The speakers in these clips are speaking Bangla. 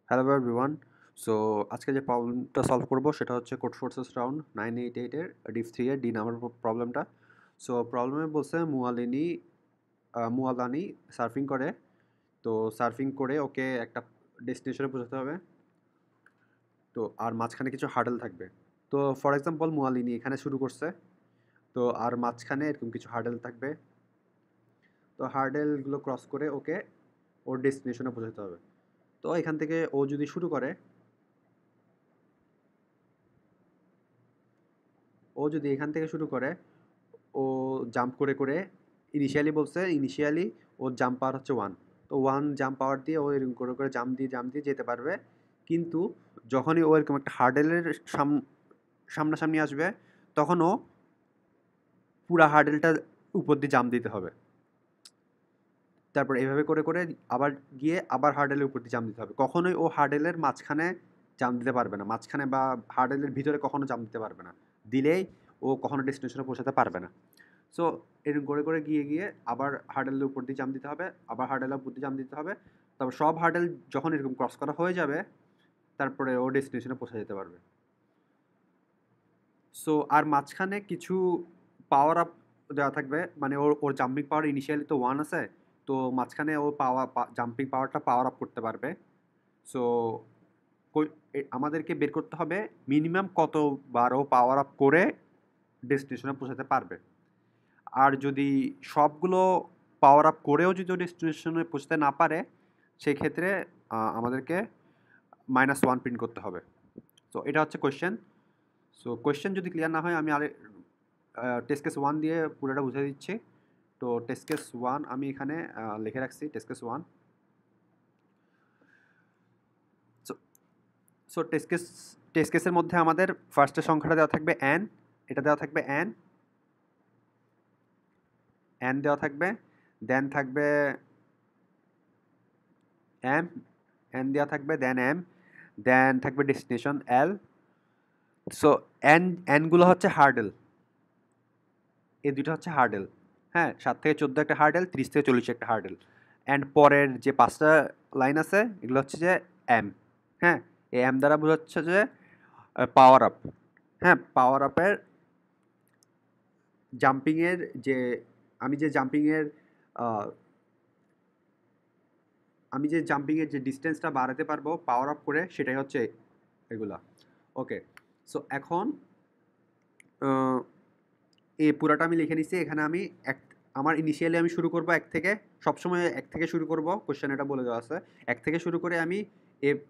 Hello everyone. সো আজকে যে প্রবলেমটা সলভ করব সেটা হচ্ছে কোড ফোর্সেস রাউন্ড 988 এর ডিপ 3 এর ডি নাম্বার প্রবলেমটা। সো প্রবলেমে বলছে মুয়ালানি সার্ফিং করে। তো সার্ফিং করে ওকে একটা ডেস্টিনেশনে পৌঁছাতে হবে। তো আর মাঝখানে কিছু হার্ডেল থাকবে। তো ফর এক্সাম্পল মুয়ালিনী এখানে শুরু করছে। তো আর মাঝখানে এরকম কিছু হার্ডেল থাকবে। তো হার্ডেলগুলো ক্রস করে ওকে ওর ডেস্টিনেশনে পৌঁছাতে হবে। তো এখান থেকে ও যদি শুরু করে এখান থেকে শুরু করে ও জাম্প করে ইনিশিয়ালি ওর জাম্প পাওয়ার হচ্ছে 1। তো 1 জাম্প পাওয়ার দিয়ে ও এরকম করে জাম্প দিয়ে যেতে পারবে। কিন্তু যখনই ও এরকম একটা হার্ডেলের সামনাসামনি আসবে তখন ও পুরা হার্ডেলটা উপর দিয়ে জাম্প দিতে হবে। তারপর এভাবে করে আবার গিয়ে আবার হার্ডেলের উপর দিয়ে জাম্প দিতে হবে। কখনোই ও হার্ডেলের মাঝখানে জাম্প দিতে পারবে না। মাঝখানে বা হার্ডেলের ভিতরে কখনো জাম্প দিতে পারবে না। দিলেই ও কখনো ডেস্টিনেশনে পৌঁছাতে পারবে না। সো এরকম করে গিয়ে আবার হার্ডেলের উপর দিয়ে জাম্প দিতে হবে, আবার হার্ডেলের উপর দিয়ে জাম্প দিতে হবে। তারপর সব হার্ডেল যখন এরকম ক্রস করা হয়ে যাবে তারপরে ও ডেস্টিনেশনে পৌঁছে যেতে পারবে। সো আর মাঝখানে কিছু পাওয়ার আপ দেওয়া থাকবে, মানে ওর জাম্পিং পাওয়ার ইনিশিয়ালি তো 1 আছে। তো মাঝখানে ও জাম্পিং পাওয়ারটা পাওয়ার আপ করতে পারবে। সো আমাদেরকে বের করতে হবে মিনিমাম কতবার ও পাওয়ার আপ করে ডেস্টিনেশনে পৌঁছাতে পারবে। আর যদি সবগুলো পাওয়ার আপ করেও যদি ও ডেস্টিনেশনে পৌঁছতে না পারে সেক্ষেত্রে আমাদেরকে -1 প্রিন্ট করতে হবে। তো এটা হচ্ছে কোয়েশ্চেন। সো কোয়েশ্চেন যদি ক্লিয়ার না হয় আমি টেস্ট কেস 1 দিয়ে পুরোটা বুঝিয়ে দিচ্ছি। তো টেস্ট কেস 1 আমি এখানে লিখে রাখছি test case 1। So so test কেসের মধ্যে আমাদের ফার্স্টের সংখ্যাটা দেওয়া থাকবে n, এটা দেওয়া থাকবে n দেওয়া থাকবে, দেন থাকবে m, n দেওয়া থাকবে, দেন m, দেন থাকবে ডেস্টিনেশন l। সো n গুলো হচ্ছে হার্ডেল, এই দুটো হচ্ছে হার্ডেল। হ্যাঁ, 7 থেকে 14 একটা হার্ডেল, 30 থেকে 40 একটা হার্ডেল। অ্যান্ড পরের যে 5টা লাইন আছে এগুলো হচ্ছে যে এম। হ্যাঁ, এই এম দ্বারা বোঝাচ্ছে যে পাওয়ার আপ। হ্যাঁ, পাওয়ার আপের জাম্পিংয়ের যে আমি যে জাম্পিংয়ের যে ডিস্টেন্সটা বাড়াতে পারবো পাওয়ার আপ করে, সেটাই হচ্ছে এগুলা। ওকে, সো এখন এই পুরাটা আমি লিখে নিচ্ছি। এখানে আমি আমার ইনিশিয়ালি আমি শুরু করব 1 থেকে। সবসময় 1 থেকে শুরু করব, কোশ্চেন এটা বলে দেওয়া আছে। 1 থেকে শুরু করে আমি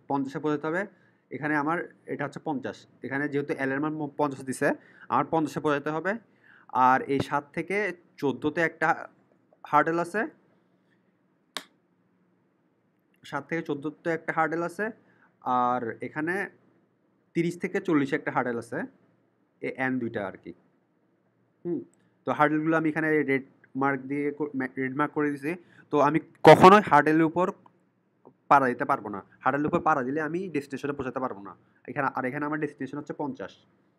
50-এ পৌঁছাতে হবে। এখানে আমার এটা হচ্ছে 50। এখানে যেহেতু এল এর মান 50 দিছে, আমার 50-এ পৌঁছাতে হবে। আর এই 7 থেকে 14-তে একটা হার্ডেল আছে। 7 থেকে 14-তে একটা হার্ডেল আছে। আর এখানে 30 থেকে 40-এ একটা হার্ডেল আছে। এন দুইটা আর কি। তো হার্ডেলগুলো আমি এখানে রেড মার্ক করে দিয়েছি। তো আমি কখনোই হার্ডেলের উপর পাড়া দিতে পারবো না। হার্ডেলের উপর পাড়া দিলে আমি ডেস্টিনেশনে পৌঁছাতে পারবো না। এখানে আমার ডেস্টিনেশন হচ্ছে 50।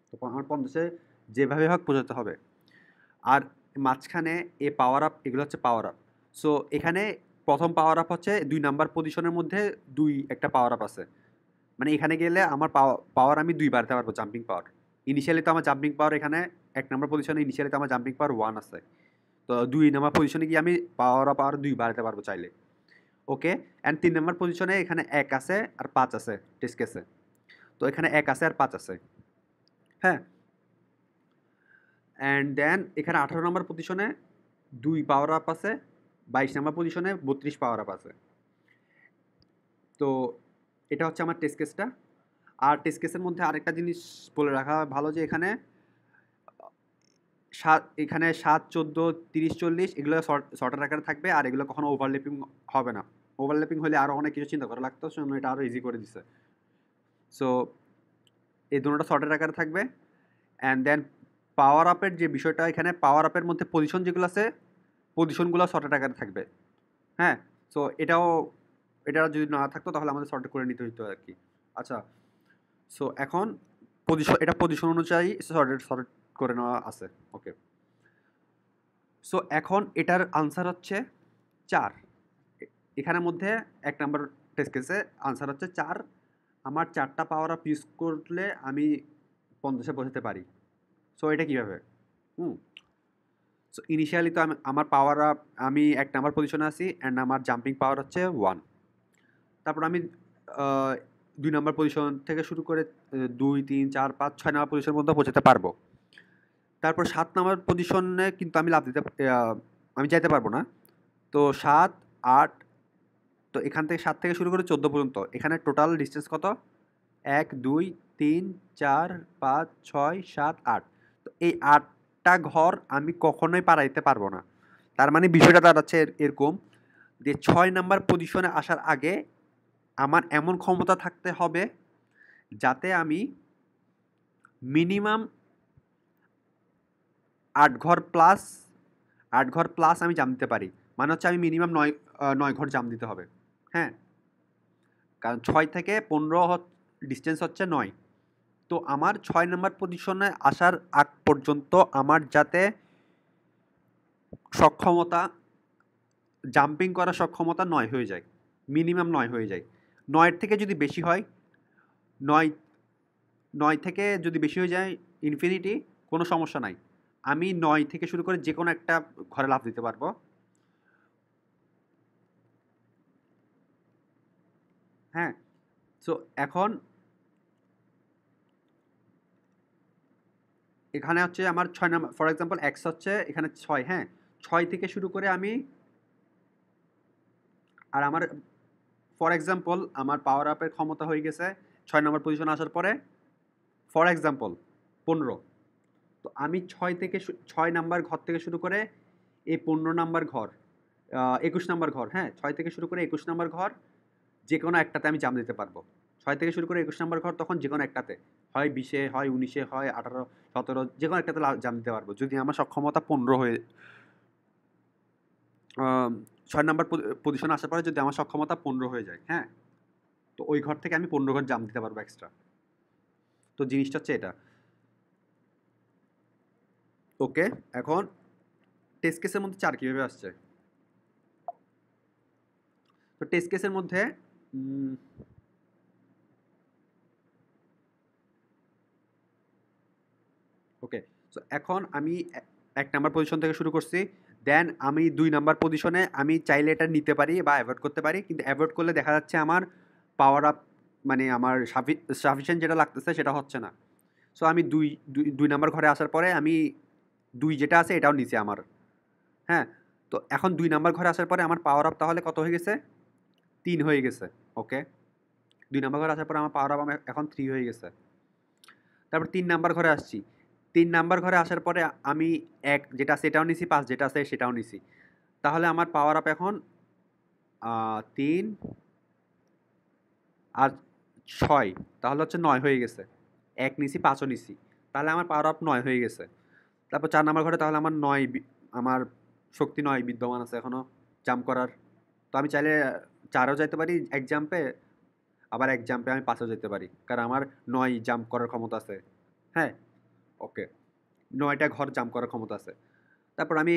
তো আমার 50-এ যেভাবে হোক পৌঁছাতে হবে। আর মাঝখানে এগুলো হচ্ছে পাওয়ার আপ। সো এখানে প্রথম পাওয়ার আপ হচ্ছে 2 নাম্বার পজিশনের মধ্যে একটা পাওয়ার আপ আছে। মানে এখানে গেলে আমার পাওয়ার আমি 2 বাড়াতে পারবো, জাম্পিং পাওয়ার। ইনিশিয়ালি তো আমার জাম্পিং পাওয়ার এখানে 1 নাম্বার পজিশনে ইনিশিয়ালি তো আমার জাম্পিং পাওয়ার 1 আছে। তো 2 নাম্বার পজিশনে গিয়ে আমি পাওয়ার আপ আর 2 বাড়াতে পারবো চাইলে। ওকে, অ্যান্ড 3 নাম্বার পজিশনে এখানে 1 আছে আর 5 আছে টেস্ট কেসে। তো এখানে 1 আছে আর 5 আছে। হ্যাঁ, অ্যান্ড দেন এখানে 18 নাম্বার পজিশনে 2 পাওয়ার আপ আছে, 22 নাম্বার পজিশনে 32 পাওয়ার আপ আছে। তো এটা হচ্ছে আমার টেস্ট কেসটা। আর টেস্ট কেসের মধ্যে আরেকটা জিনিস বলে রাখা ভালো যে এখানে 7, 14, 30, 40 এগুলো শর্টের আকারে থাকবে। আর এগুলো কখনো ওভারল্যাপিং হবে না। ওভারল্যাপিং হলে আরও অনেক কিছু চিন্তা করা লাগতো, সেজন্য এটা আরও ইজি করে দিছে। সো এই দুটোটা শর্টের আকারে থাকবে। অ্যান্ড দেন পাওয়ার আপের যে বিষয়টা, এখানে পাওয়ার আপের মধ্যে পজিশন যেগুলো আছে পজিশনগুলো শর্টের আকারে থাকবে। হ্যাঁ, সো এটা যদি না থাকতো তাহলে আমাদের শর্ট করে নিতে হতো আর কি। আচ্ছা, সো এখন পজিশন অনুযায়ী শর্ট করে নেওয়া আছে। ওকে, সো এখন এটার আনসার হচ্ছে 4। এখানের মধ্যে 1 নাম্বার টেস্ট কেসে আনসার হচ্ছে 4। আমার 4টা পাওয়ার আপ ইউজ করলে আমি 50-এ পৌঁছাতে পারি। সো এটা কিভাবে? সো ইনিশিয়ালি তো আমার পাওয়ার আপ আমি 1 নাম্বার পজিশনে আছি অ্যান্ড আমার জাম্পিং পাওয়ার হচ্ছে 1। তারপর আমি 2 নাম্বার পজিশন থেকে শুরু করে 2, 3, 4, 5, 6 নাম্বার পজিশনের মধ্যে পৌঁছাতে পারবো। তারপর 7 নাম্বার পজিশনে কিন্তু আমি লাফ দিতে আমি যাইতে পারবো না। তো 7, 8, তো এখান থেকে 7 থেকে শুরু করে 14 পর্যন্ত। এখানে টোটাল ডিসটেন্স কত? 1, 2, 3, 4, 5, 6, 7, 8। তো এই 8টা ঘর আমি কখনোই পারাইতে পারবো না। তার মানে বিষয়টা দাঁড়াচ্ছে এরকম যে 6 নাম্বার পজিশনে আসার আগে আমার এমন ক্ষমতা থাকতে হবে যাতে আমি মিনিমাম 8 ঘর প্লাস আমি জাম্প দিতে পারি। মানে হচ্ছে আমি মিনিমাম 9 ঘর জাম্প দিতে হবে। হ্যাঁ? কারণ 6 থেকে 15 ডিসটেন্স হচ্ছে 9। তো আমার 6 নাম্বার পজিশনে আসার আগ পর্যন্ত আমার যাতে সক্ষমতা জাম্পিং করার সক্ষমতা 9 হয়ে যায়। মিনিমাম 9 হয়ে যায়। 9 এর থেকে যদি বেশি হয় 9 থেকে যদি বেশি হয়ে যায় ইনফিনিটি, কোনো সমস্যা নাই। আমি 9 থেকে শুরু করে যেকোনো একটা ঘরে লাফ দিতে পারবো। হ্যাঁ? সো এখন এখানে হচ্ছে আমার 6 নাম্বার ফর এক্সাম্পল x হচ্ছে এখানে 6, হ্যাঁ? 6 থেকে শুরু করে আমি আর আমার ফর এক্সাম্পল আমার পাওয়ার আপের ক্ষমতা হয়ে গেছে 6 নাম্বার পজিশনে আসার পরে ফর এক্সাম্পল 15। তো আমি 6 নাম্বার ঘর থেকে শুরু করে এই 15 নাম্বার ঘর 21 নাম্বার ঘর, হ্যাঁ? 6 থেকে শুরু করে 21 নাম্বার ঘর যেকোনো একটাতে আমি জাম্প দিতে পারবো। 6 থেকে শুরু করে 21 নাম্বার ঘর তখন যেকোনো একটাতে। হয় 20-এ, হয় 19-এ, হয় 18, 17 যেকোনো একটাতে জাম্প দিতে পারবো। যদি আমার সক্ষমতা 15 হয়ে 6 নাম্বার পজিশনে আসার পরে যদি আমার সক্ষমতা 15 হয়ে যায়, হ্যাঁ? তো ওই ঘর থেকে আমি 15 ঘর জাম্প দিতে পারবো এক্সট্রা। তো জিনিসটা হচ্ছে এটা। ওকে, এখন টেস্ট কেসের মধ্যে 4 কিভাবে আসছে? তো টেস্ট কেসের মধ্যে ওকে, সো এখন আমি 1 নাম্বার পজিশন থেকে শুরু করছি। দেন আমি 2 নাম্বার পজিশনে আমি চাইলে এটা নিতে পারি বা অ্যাভয়েড করতে পারি। কিন্তু অ্যাভয়েড করলে দেখা যাচ্ছে আমার পাওয়ার আপ মানে আমার সাফিসিয়েন্ট যেটা লাগতেছে সেটা হচ্ছে না। সো আমি 2 নাম্বার ঘরে আসার পরে আমি 2 যেটা আছে এটাও নিছি আমার। হ্যাঁ? তো এখন 2 নাম্বার ঘরে আসার পরে আমার পাওয়ার আপ তাহলে কত হয়ে গেছে? 3 হয়ে গেছে। ওকে। 2 নাম্বার ঘরে আসার পরে আমার পাওয়ার আপ এখন 3 হয়ে গেছে। তারপর 3 নাম্বার ঘরে আসছি। 3 নাম্বার ঘরে আসার পরে আমি 1 যেটা আছে এটাও নিছি, 5 যেটা আছে সেটাও নিছি। তাহলে আমার পাওয়ার আপ এখন 3 আর 6 তাহলে হচ্ছে 9 হয়ে গেছে। 1 নিছি, 5 ও নিছি। তাহলে আমার পাওয়ার আপ 9 হয়ে গেছে। তারপর 4 নাম্বার ঘরে তাহলে আমার 9 আমার শক্তি 9 বিদ্যমান আছে এখনো জাম্প করার। তো আমি চাইলে 4 এও যাইতে পারি 1 জাম্পে, আবার 1 জাম্পে আমি 5 এও যেতে পারি। কারণ আমার 9 জাম্প করার ক্ষমতা আছে। হ্যাঁ? ওকে। 9 টা ঘর জাম্প করার ক্ষমতা আছে। তারপর আমি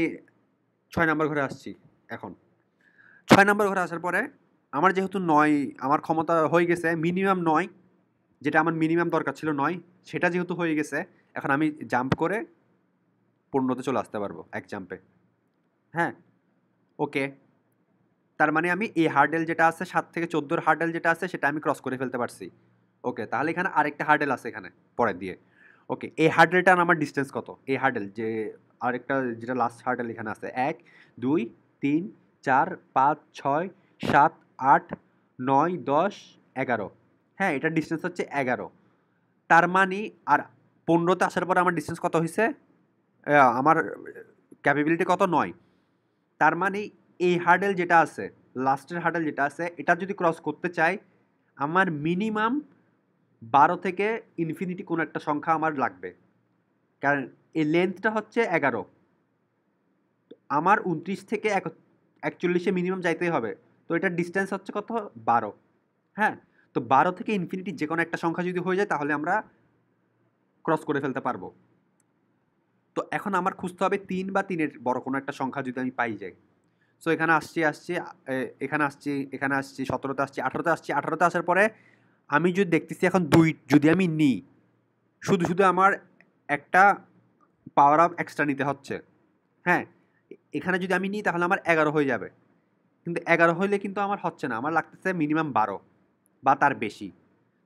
6 নাম্বার ঘরে আসছি এখন। 6 নাম্বার ঘরে আসার পরে আমার যেহেতু 9 আমার ক্ষমতা হয়ে গেছে মিনিমাম 9, যেটা আমার মিনিমাম দরকার ছিল 9, সেটা যেহেতু হয়ে গেছে এখন আমি জাম্প করে 15 তে চলে আসতে পারবো 1 জাম্পে। হ্যাঁ? ওকে। তার মানে আমি এই হার্ডেল যেটা আছে 7 থেকে 14 এর হার্ডেল যেটা আছে সেটা আমি ক্রস করে ফেলতে পারছি। ওকে, তাহলে এখানে আরেকটা হার্ডেল আছে এখানে পরের দিয়ে। ওকে, এই হার্ডেলটার আমার ডিসটেন্স কত? এই হার্ডেল যে আরেকটা যেটা লাস্ট হার্ডেল এখানে আছে 1, 2, 3, 4, 5, 6, 7, 8, 9, 10, 11। হ্যাঁ, এটার ডিসটেন্স হচ্ছে 11। তার মানে আর 15 তে আসার পরে আমার ডিসটেন্স কত হইছে? আমার ক্যাপাবিলিটি কত? 9। তার মানে এই হার্ডেল যেটা আছে, লাস্টের হার্ডেল যেটা আছে এটা যদি ক্রস করতে চাই আমার মিনিমাম 12 থেকে ইনফিনিটি কোনো একটা সংখ্যা আমার লাগবে। কারণ এই লেন্থটা হচ্ছে 11। আমার 29 থেকে 41 এ মিনিমাম যাইতেই হবে। তো এটার ডিসটেন্স হচ্ছে কত? 12। হ্যাঁ? তো 12 থেকে ইনফিনিটি যেকোনো একটা সংখ্যা যদি হয়ে যায় তাহলে আমরা ক্রস করে ফেলতে পারবো। তো এখন আমার খুঁজতে হবে 3 বা 3 এর বড় কোনো একটা সংখ্যা যদি আমি পাই যাই। সো এখানে এখানে আসছি 17তে আসছি 18তে আসার পরে আমি যদি দেখতেছি এখন 2 যদি আমি নিই, শুধু আমার একটা পাওয়ার আপ এক্সট্রা নিতে হচ্ছে। হ্যাঁ, এখানে যদি আমি নিই তাহলে আমার 11 হয়ে যাবে, কিন্তু 11 হইলে কিন্তু আমার হচ্ছে না, আমার লাগতেছে মিনিমাম 12 বা তার বেশি।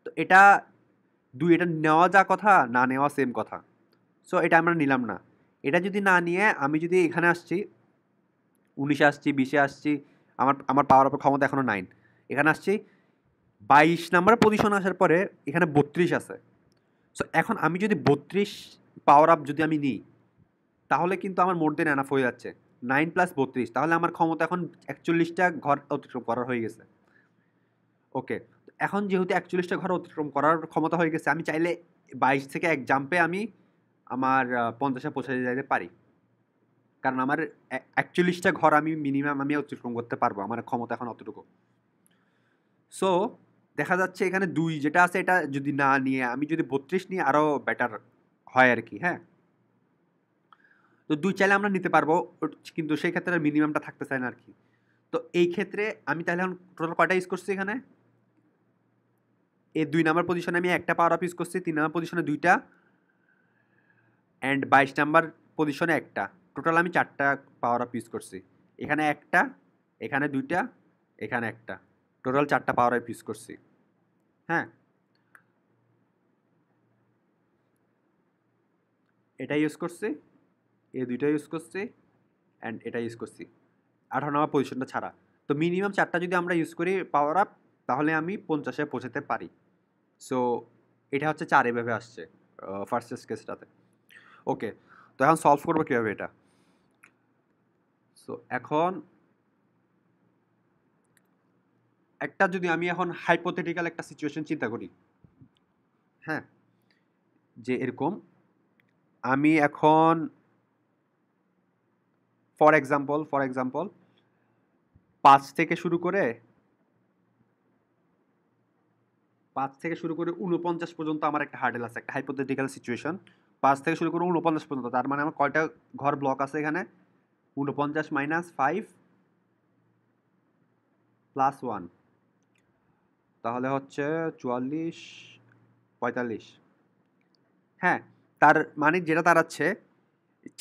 তো এটা এটা নেওয়া যা কথা, না নেওয়া সেম কথা। সো এটা আমরা নিলাম না। এটা যদি না নিয়ে আমি যদি এখানে আসছি 19-এ আসছি, 20-এ আসছি, আমার পাওয়ার আপের ক্ষমতা এখনো 9, এখানে আসছি 22 নাম্বার পজিশন আসার পরে এখানে 32 আছে। সো এখন আমি যদি 32 পাওয়ার আপ যদি আমি নিই, তাহলে কিন্তু আমার মোর দেন এনাফ হয়ে যাচ্ছে। 9 প্লাস 32, তাহলে আমার ক্ষমতা এখন 41টা ঘর অতিক্রম করার হয়ে গেছে। ওকে, এখন যেহেতু 41টা ঘর অতিক্রম করার ক্ষমতা হয়ে গেছে, আমি চাইলে 22 থেকে এক জাম্পে আমি আমার 50-এ পৌঁছে যেতে পারি, কারণ আমার 41টা ঘর আমি মিনিমাম আমি অতিক্রম করতে পারবো, আমার ক্ষমতা এখন অতটুকু। সো দেখা যাচ্ছে এখানে 2 যেটা আছে এটা যদি না নিয়ে আমি যদি 32 নিয়ে আরও বেটার হয় আর কি। হ্যাঁ, তো 2 চাইলে আমরা নিতে পারবো, কিন্তু সেই ক্ষেত্রে মিনিমামটা থাকতে চায় না আর কি। তো এই ক্ষেত্রে আমি তাহলে এখন টোটাল কয়টা ইউজ করছি এখানে? এই 2 নাম্বার পজিশনে আমি একটা পাওয়ার আপ ইউজ করছি, 3 নাম্বার পজিশনে 2টা, অ্যান্ড 22 নাম্বার পজিশনে একটা। টোটাল আমি 4টা পাওয়ার আপ ইউজ করছি। এখানে একটা, এখানে 2টা, এখানে একটা, টোটাল 4টা পাওয়ার আপ ইউজ করছি। হ্যাঁ, এটা ইউজ করছি, এই 2টা ইউজ করছি, অ্যান্ড এটা ইউজ করছি 18 নাম্বার পজিশনটা ছাড়া। তো মিনিমাম 4টা যদি আমরা ইউজ করি পাওয়ার আপ, তাহলে আমি 50-এ পৌঁছাতে পারি। সো এটা হচ্ছে 4 এভাবে আসছে ফার্স্ট কেসটাতে। ওকে, তো এখন সলভ করবো কীভাবে এটা? সো এখন একটা যদি আমি এখন হাইপোথেটিক্যাল একটা সিচুয়েশন চিন্তা করি, হ্যাঁ, যে এরকম আমি এখন ফর এক্সাম্পল 5 থেকে শুরু করে 49 পর্যন্ত আমার একটা হার্ডেল আছে, একটা হাইপোথেটিক্যাল সিচুয়েশন। 5 থেকে শুরু করে 49 পর্যন্ত, তার মানে আমার কয়টা ঘর ব্লক আছে এখানে? 49 মাইনাস 5 প্লাস 1, তাহলে হচ্ছে 44, 45। হ্যাঁ, তার মানে যেটা দাঁড়াচ্ছে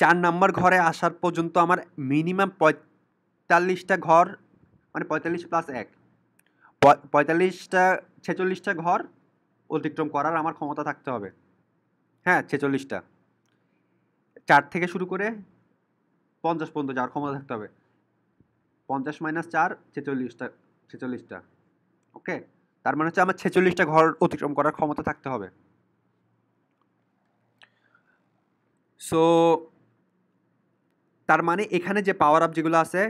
4 নাম্বার ঘরে আসার পর্যন্ত আমার মিনিমাম 45টা ঘর, মানে 45 প্লাস 1, 45টা 46টা ঘর অতিক্রম করার আমার ক্ষমতা থাকতে হবে। হ্যাঁ, 46টা। 4 থেকে শুরু করে 50 পর্যন্ত যাওয়ার ক্ষমতা থাকতে হবে। 50 মাইনাস 4, 46টা। ওকে, তার মানে হচ্ছে আমার 46টা ঘর অতিক্রম করার ক্ষমতা থাকতে হবে। সো তার মানে এখানে যে পাওয়ার আপ যেগুলো আছে,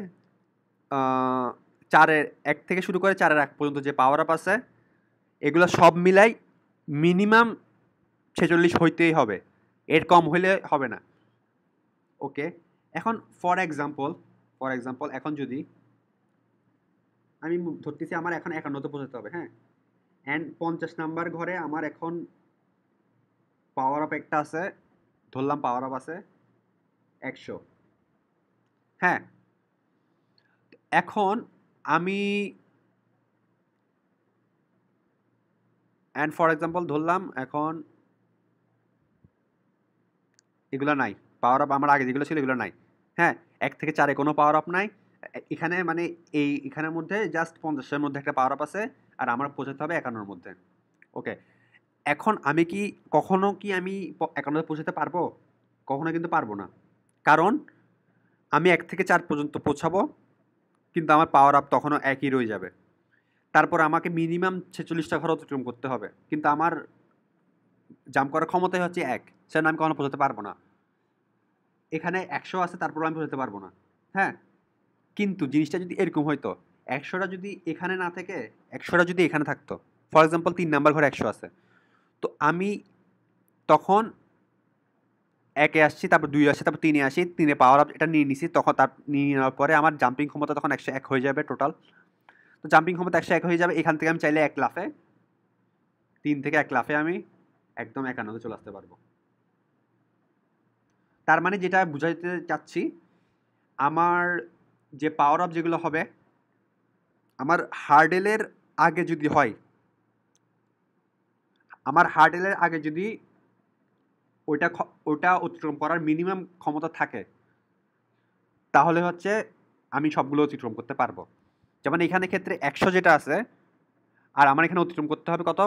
4-এর 1 থেকে শুরু করে 4-এর 1 পর্যন্ত যে পাওয়ার আপ আছে, এগুলো সব মিলাই মিনিমাম 46 হইতেই হবে, এর কম হইলে হবে না। ওকে, এখন ফর এক্সাম্পল এখন যদি আমি ধরতেছি আমার এখন 51তে পৌঁছাতে হবে, হ্যাঁ, অ্যান্ড 50 নাম্বার ঘরে আমার এখন পাওয়ার আপ একটা আছে, ধরলাম পাওয়ার আপ আছে 100। হ্যাঁ, এখন আমি অ্যান্ড ফর এক্সাম্পল ধরলাম এখন এগুলো নাই, পাওয়ার আপ আমার আগে যেগুলো ছিল এগুলো নাই। হ্যাঁ, 1 থেকে 4-এ কোনো পাওয়ার আপ নাই। এখানে মানে এখানের মধ্যে জাস্ট 50-এর মধ্যে একটা পাওয়ার আপ আছে, আর আমার পৌঁছাতে হবে 51-এর মধ্যে। ওকে, এখন আমি কি কখনো কি আমি 51-এ পৌঁছাতে পারবো? কখনো কিন্তু পারবো না, কারণ আমি 1 থেকে 4 পর্যন্ত পৌঁছাবো, কিন্তু আমার পাওয়ার আপ তখনও একই রয়ে যাবে। তারপর আমাকে মিনিমাম 46টা ঘর অতিক্রম করতে হবে, কিন্তু আমার জাম্প করার ক্ষমতাই হচ্ছে 1, সেটা আমি কখনো পৌঁছাতে পারবো না। এখানে 100 আছে, তারপরেও আমি পৌঁছাতে পারবো না। হ্যাঁ, কিন্তু জিনিসটা যদি এরকম হইতো, 100টা যদি এখানে না থেকে 100টা যদি এখানে থাকতো, ফর এক্সাম্পল 3 নাম্বার ঘরে 100 আছে, তো আমি তখন 1-এ আসছি, তারপর 2-এ আসছি, তারপর 3-এ আসি, 3-এ পাওয়ার আপ এটা নিয়ে নিছি, তখন তার নিয়ে নেওয়ার পরে আমার জাম্পিং ক্ষমতা তখন 101 হয়ে যাবে টোটাল। তো জাম্পিং ক্ষমতা 101 হয়ে যাবে, এখান থেকে আমি চাইলে 1 লাফে 3 থেকে 1 লাফে আমি একদম 51-তে চলে আসতে পারবো। তার মানে যেটা বুঝাইতে চাচ্ছি, আমার যে পাওয়ার আপ যেগুলো হবে আমার হার্ডেলের আগে যদি হয়, আমার হার্ডেলের আগে যদি ওইটা অতিক্রম করার মিনিমাম ক্ষমতা থাকে, তাহলে হচ্ছে আমি সবগুলো অতিক্রম করতে পারবো। যেমন এখানে ক্ষেত্রে 100 যেটা আছে, আর আমার এখানে অতিক্রম করতে হবে কত,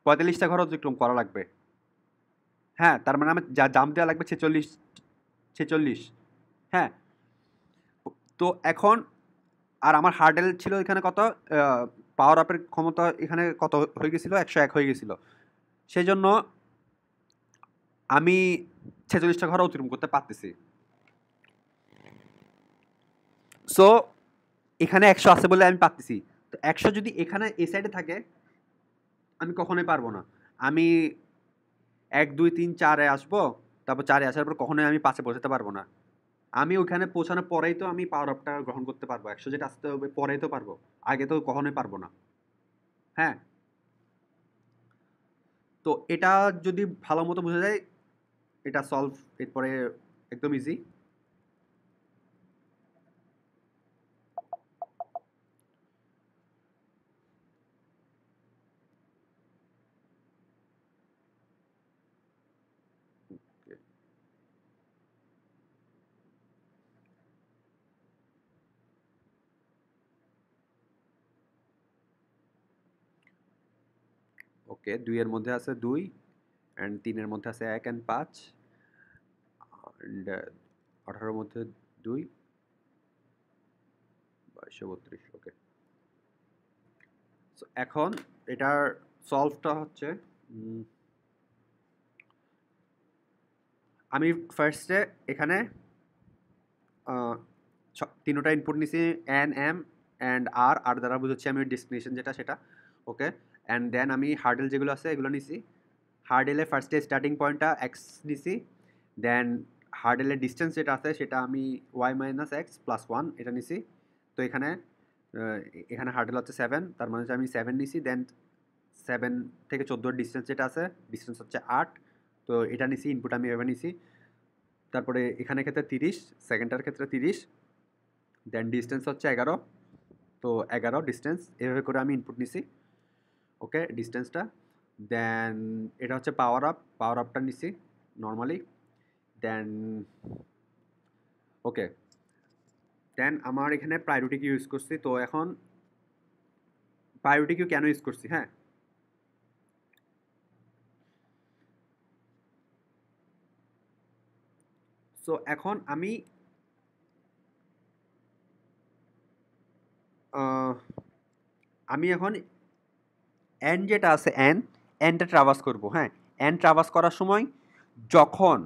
45টা ঘর অতিক্রম করা লাগবে। হ্যাঁ, তার মানে আমার যা জাম্প দেওয়া লাগবে 46। হ্যাঁ, তো এখন আর আমার হার্ডেল ছিল এখানে কত, পাওয়ার আপের ক্ষমতা এখানে কত হয়ে গেছিল, 101 হয়ে গেছিল। সেই জন্য আমি 46টা ঘর অতিক্রম করতে পারতেছি। সো এখানে 100 আছে বলে আমি পারতেছি। তো 100 যদি এখানে এই সাইডে থাকে, আমি কখনোই পারবো না। আমি 1 2 3 4-এ আসবো, তারপর 4-এ আসার পর কখনোই আমি 5-এ পৌঁছাতে পারবো না। আমি ওখানে পৌঁছানোর পরেই তো আমি পাওয়ার আপটা গ্রহণ করতে পারবো। 100 যেটা আসতে হবে পরেই তো পারবো, আগে তো কখনোই পারবো না। হ্যাঁ, তো এটা যদি ভালো মতো বোঝা যায়, এটা সলভ এরপরে একদম ইজি। ওকে, 2 এর মধ্যে আছে 2 অ্যান্ড 3 এর মধ্যে আছে 1 অ্যান্ড 5 অ্যান্ড 18 এর মধ্যে 2 2232। ওকে, সো এখন এটার সলভটা হচ্ছে, আমি ফার্স্টে এখানে তিনোটা ইনপুট নিছি, এন এম অ্যান্ড আর। আর দ্বারা বুঝাচ্ছি আমি ডেস্টিনেশন যেটা সেটা। ওকে, অ্যান্ড দেন আমি হার্ডেল যেগুলো আছে এগুলো নিছি। হার্ডেলে ফার্স্টে স্টার্টিং পয়েন্টটা এক্স নিছি, দেন হার্ডেলের ডিস্টেন্স যেটা আছে সেটা আমি ওয়াই মাইনাস এক্স প্লাস 1 এটা নিছি। তো এখানে এখানে হার্ডেল হচ্ছে 7, তার মানে হচ্ছে আমি 7 নিছি। দেন 7 থেকে 14 ডিস্টেন্স যেটা আছে, ডিস্টেন্স হচ্ছে 8। তো এটা নিছি, ইনপুট আমি এভাবে নিছি। তারপরে এখানে ক্ষেত্রে 30, সেকেন্ডটার ক্ষেত্রে 30, দেন ডিস্টেন্স হচ্ছে 11। তো 11 ডিস্টেন্স, এভাবে করে আমি ইনপুট নিছি। ওকে, ডিস্টেন্সটা। দেন এটা হচ্ছে পাওয়ার আপটা নিছি নর্মালি। দেন ওকে, দেন আমার এখানে প্রায়োরিটি কিউ ইউজ করছি। তো এখন প্রায়োরিটি কিউ কেন ইউজ করছি, হ্যাঁ, সো এখন আমি এখন এন যেটা আছে এনটা ট্রাভার্স করব। হ্যাঁ, এন ট্রাভার্স করার সময় যখন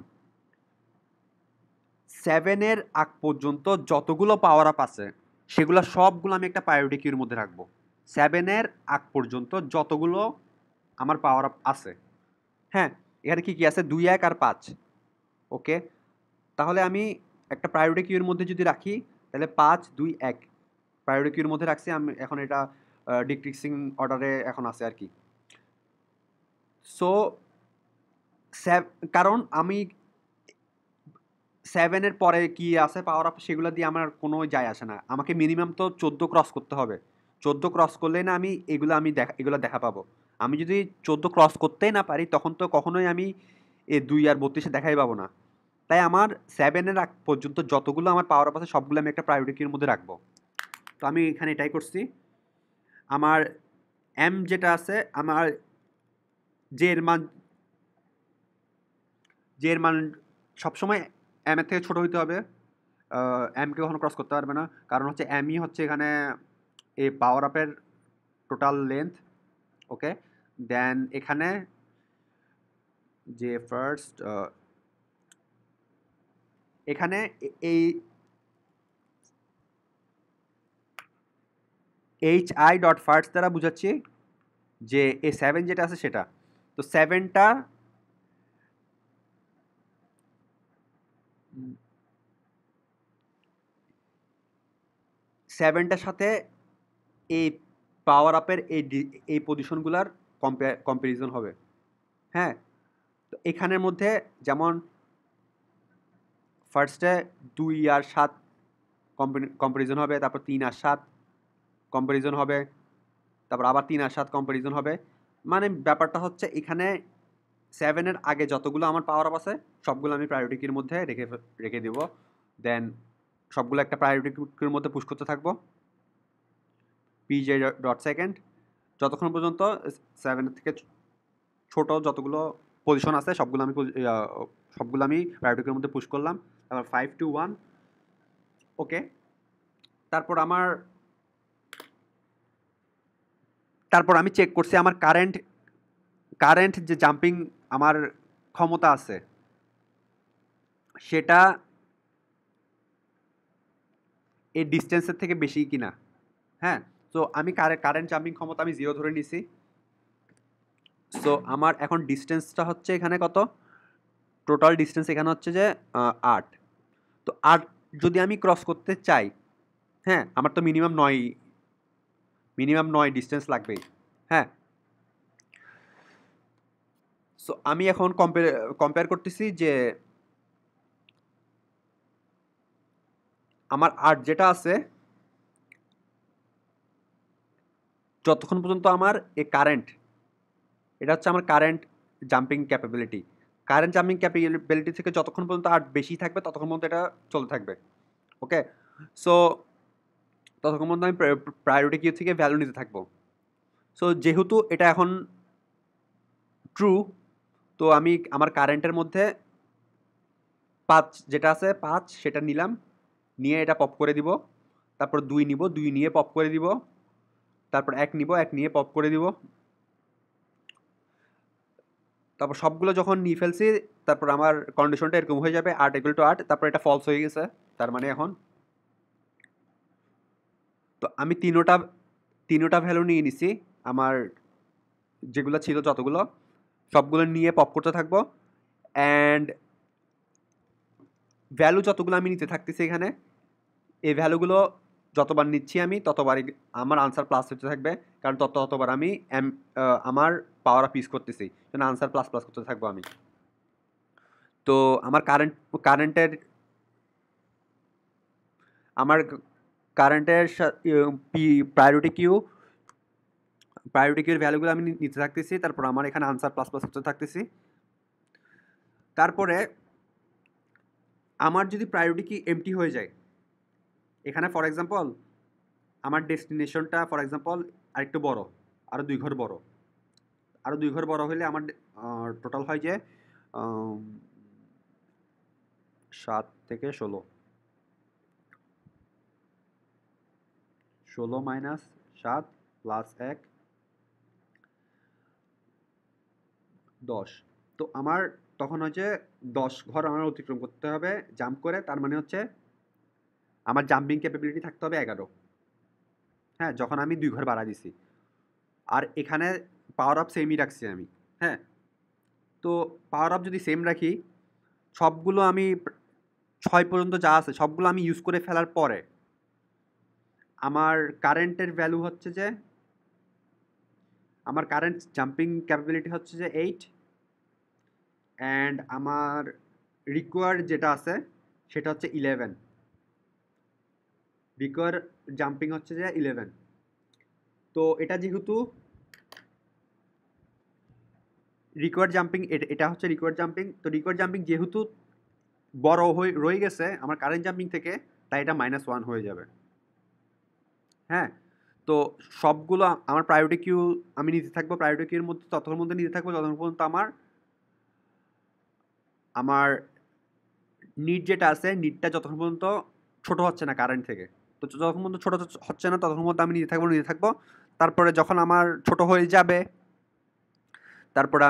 7-এর আগ পর্যন্ত যতগুলো পাওয়ার আপ আছে সেগুলো সবগুলো আমি একটা প্রায়োরিটি কিউর মধ্যে রাখবো। 7-এর আগ পর্যন্ত যতগুলো আমার পাওয়ার আপ আছে, হ্যাঁ, এখানে কি কি আছে, 2 1 আর 5। ওকে, তাহলে আমি একটা প্রায়োরিটি কিউর মধ্যে যদি রাখি, তাহলে 5 2 1 প্রায়োরিটি কিউর মধ্যে রাখছি। আমি এখন এটা ডিক্রিজিং অর্ডারে এখন আছে আর কি। সো কারণ আমি 7-এর পরে কি আছে পাওয়ার আপ সেগুলো দিয়ে আমার কোনো যায় আসে না। আমাকে মিনিমাম তো 14 ক্রস করতে হবে। 14 ক্রস করলেই না আমি এগুলো দেখা পাবো। আমি যদি 14 ক্রস করতেই না পারি, তখন তো কখনোই আমি 2 আর 32 দেখাই পাবো না। তাই আমার 7-এর আগ পর্যন্ত যতগুলো আমার পাওয়ার আপ আছে সবগুলো আমি একটা প্রায়োরিটি কিউর মধ্যে রাখবো। তো আমি এখানে এটাই করছি। আমার এম যেটা আছে, আমার জে এর মান জে এর মান সবসময় এম এর থেকে ছোট হইতে হবে। এমকে কখনো ক্রস করতে পারবে না, কারণ হচ্ছে এমই হচ্ছে এখানে এই পাওয়ার আপের টোটাল লেন্থ। ওকে, দেন এখানে যে ফার্স্ট এখানে এই এইচ আই ডট ফার্স্ট দ্বারা বুঝাচ্ছি যে এই 7 যেটা আছে সেটা। তো 7টার সাথে এই পাওয়ার আপের এই পজিশনগুলার কম্পারিজন হবে। হ্যাঁ, তো এখানের মধ্যে যেমন ফার্স্টে 2 আর 7 কম্পারিজন হবে, তারপর 3 আর 7 কম্পারিজন হবে, তারপর আবার 3 আর 7 কম্পারিজন হবে। মানে ব্যাপারটা হচ্ছে এখানে 7 এর আগে যতগুলো আমার পাওয়ার আপ আছে সবগুলো আমি প্রায়োরিটি কির মধ্যে রেখে দিব। দেন সবগুলো একটা প্রায়োরিটি কির মধ্যে পুশ করতে থাকবো pj.second যতক্ষণ পর্যন্ত 7 থেকে ছোট যতগুলো পজিশন আছে সবগুলো আমি প্রায়োরিটি কির মধ্যে পুশ করলাম। তারপর 5 to 1 ওকে। তারপর আমি চেক করছি আমার কারেন্ট যে জাম্পিং আমার ক্ষমতা আছে সেটা এই ডিস্টেন্সের থেকে বেশি কিনা। হ্যাঁ, তো আমি কারেন্ট জাম্পিং ক্ষমতা আমি 0 ধরে নিছি। সো আমার এখন ডিস্টেন্সটা হচ্ছে এখানে কত, টোটাল ডিস্টেন্স এখানে হচ্ছে যে 8। তো 8 যদি আমি ক্রস করতে চাই, হ্যাঁ আমার তো মিনিমাম 9 ডিস্টেন্স লাগবেই। হ্যাঁ, সো আমি এখন কম্পেয়ার করতেছি যে আমার 8 যেটা আছে যতক্ষণ পর্যন্ত আমার কারেন্ট, এটা হচ্ছে আমার current jumping capability. Current jumping capability থেকে যতক্ষণ পর্যন্ত 8 বেশি থাকবে ততক্ষণ পর্যন্ত এটা চলতে থাকবে। ওকে, সো ততক্ষণ পর্যন্ত আমি প্রায়োরিটি কিউ থেকে ভ্যালু নিতে থাকবো। সো যেহেতু এটা এখন ট্রু, তো আমি আমার কারেন্টের মধ্যে 5 যেটা আছে 5 সেটা নিলাম, নিয়ে এটা পপ করে দিব। তারপর 2 নিব, 2 নিয়ে পপ করে দিব। তারপর 1 নিব, 1 নিয়ে পপ করে দিব। তারপর সবগুলো যখন নিয়ে ফেলছি তারপর আমার কন্ডিশনটা এরকম হয়ে যাবে 8 = 8। তারপর এটা ফলস হয়ে গেছে, তার মানে এখন তো আমি তিনোটা ভ্যালু নিয়ে নিছি আমার যেগুলো ছিল যতগুলো সবগুলো নিয়ে পপ করতে থাকবো। অ্যান্ড ভ্যালু যতগুলো আমি নিতে থাকতেছি এখানে, এই ভ্যালুগুলো যতবার নিচ্ছি আমি ততবারই আমার আনসার প্লাস হতে থাকবে, কারণ ততবার আমি আমার পাওয়ার আপ ইউজ করতেছি, আনসার প্লাস প্লাস করতে থাকবো আমি। তো আমার কারেন্টের আমার কারেন্টের প্রায়োরিটি কিউর ভ্যালুগুলো আমি নিতে থাকতেছি, তারপর আমার এখানে আনসার প্লাস প্লাস করতে থাকতেছি। তারপরে আমার যদি প্রায়োরিটি কি এমটি হয়ে যায়, এখানে ফর এক্সাম্পল আমার ডেস্টিনেশনটা ফর এক্সাম্পল আরেকটু বড়, আরও 2 ঘর বড়, আরও 2 ঘর বড় হলে আমার টোটাল হয় যে 7 থেকে 16, 16 মাইনাস 7 প্লাস 1 10। তো আমার তখন হচ্ছে 10 ঘর আমার অতিক্রম করতে হবে জাম্প করে, তার মানে হচ্ছে আমার জাম্পিং ক্যাপাবিলিটি থাকতে হবে 11। হ্যাঁ, যখন আমি 2 ঘর বাড়া দিছি, আর এখানে পাওয়ার আপ সেমই রাখছি আমি। হ্যাঁ, তো পাওয়ার আপ যদি সেম রাখি, সবগুলো আমি 6 পর্যন্ত যা আছে সবগুলো আমি ইউজ করে ফেলার পরে আমার কারেন্টের ভ্যালু হচ্ছে যে, আমার কারেন্ট জাম্পিং ক্যাপাবিলিটি হচ্ছে যে 8, অ্যান্ড আমার রিকোয়ার্ড যেটা আছে সেটা হচ্ছে 11। রিকোয়ার্ড জাম্পিং হচ্ছে যে 11। তো এটা যেহেতু রিকোয়ার্ড জাম্পিং, এটা হচ্ছে রিকোয়ার্ড জাম্পিং, তো রিকোয়ার্ড জাম্পিং যেহেতু বড় হয়ে রয়ে গেছে আমার কারেন্ট জাম্পিং থেকে, তাই এটা -1 হয়ে যাবে। হ্যাঁ, তো সবগুলো আমার প্রায়োরিটি কিউ আমি নিতে থাকবো, প্রায়োরিটি কিউর মধ্যে ততক্ষণ মধ্যে নিতে থাকবো যতক্ষণ পর্যন্ত আমার নিট যেটা আছে নিটটা যতক্ষণ পর্যন্ত ছোট হচ্ছে না কারেন্ট থেকে। তো যতক্ষণ পর্যন্ত ছোট হচ্ছে না ততক্ষণ পর্যন্ত আমি নিতে থাকবো। তারপরে যখন আমার ছোট হয়ে যাবে, তারপরে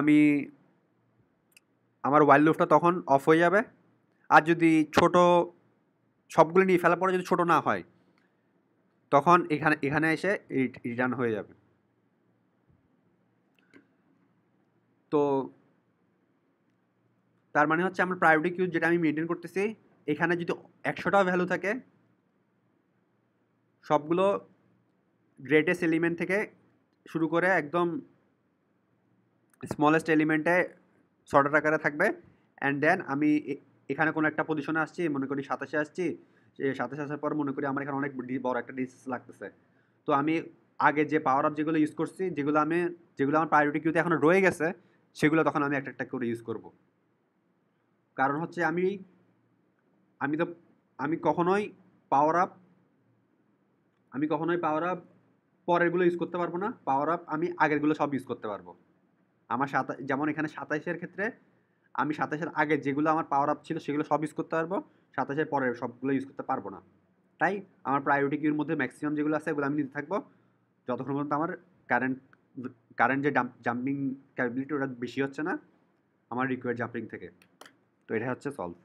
আমার ওয়াইল্ড লুপটা তখন অফ হয়ে যাবে। আর যদি সবগুলো নিয়ে ফেলার পরে যদি ছোট না হয়, তখন এখানে এসে রিটার্ন হয়ে যাবে। তো তার মানে হচ্ছে আমার প্রায়োরিটি কিউ যেটা আমি মেনটেন করতেছি, এখানে যদি 100টা ভ্যালু থাকে, সবগুলো গ্রেটেস্ট এলিমেন্ট থেকে শুরু করে একদম স্মলেস্ট এলিমেন্টে শর্টের আকারে থাকবে। অ্যান্ড দেন আমি এখানে কোনো একটা পজিশনে আসছি, মনে করি 27-এ আসছি, 27 আসার পর মনে করি আমার এখানে অনেক বড় একটা ডিসিস লাগতেছে। তো আমি আগে যে পাওয়ার আপ যেগুলো ইউজ করছি, যেগুলো আমার প্রায়োরিটি কিউতে এখনো রয়ে গেছে, সেগুলো তখন আমি একটা করে ইউজ করব। কারণ হচ্ছে আমি তো আমি কখনোই পাওয়ার আপ আমি কখনোই পাওয়ার আপ পরেরগুলো ইউজ করতে পারবো না। পাওয়ার আপ আমি আগেরগুলো সব ইউজ করতে পারবো। আমার যেমন এখানে 27 এর ক্ষেত্রে আমি 27 এর আগে যেগুলো আমার পাওয়ার আপ ছিল সেগুলো সব ইউজ করতে পারবো। 27 এর পরের সবগুলো ইউজ করতে পারবো না। তাই আমার প্রায়োরিটি কিউর মধ্যে ম্যাক্সিমাম যেগুলো আছে ওগুলো আমি নিতে থাকবো যতক্ষণ পর্যন্ত আমার কারেন্ট কারেন্ট যে জাম্পিং ক্যাপাবিলিটি ওটা বেশি হচ্ছে না আমার রিকোয়ার্ড জাম্পিং থেকে। তো এটা হচ্ছে সলভ।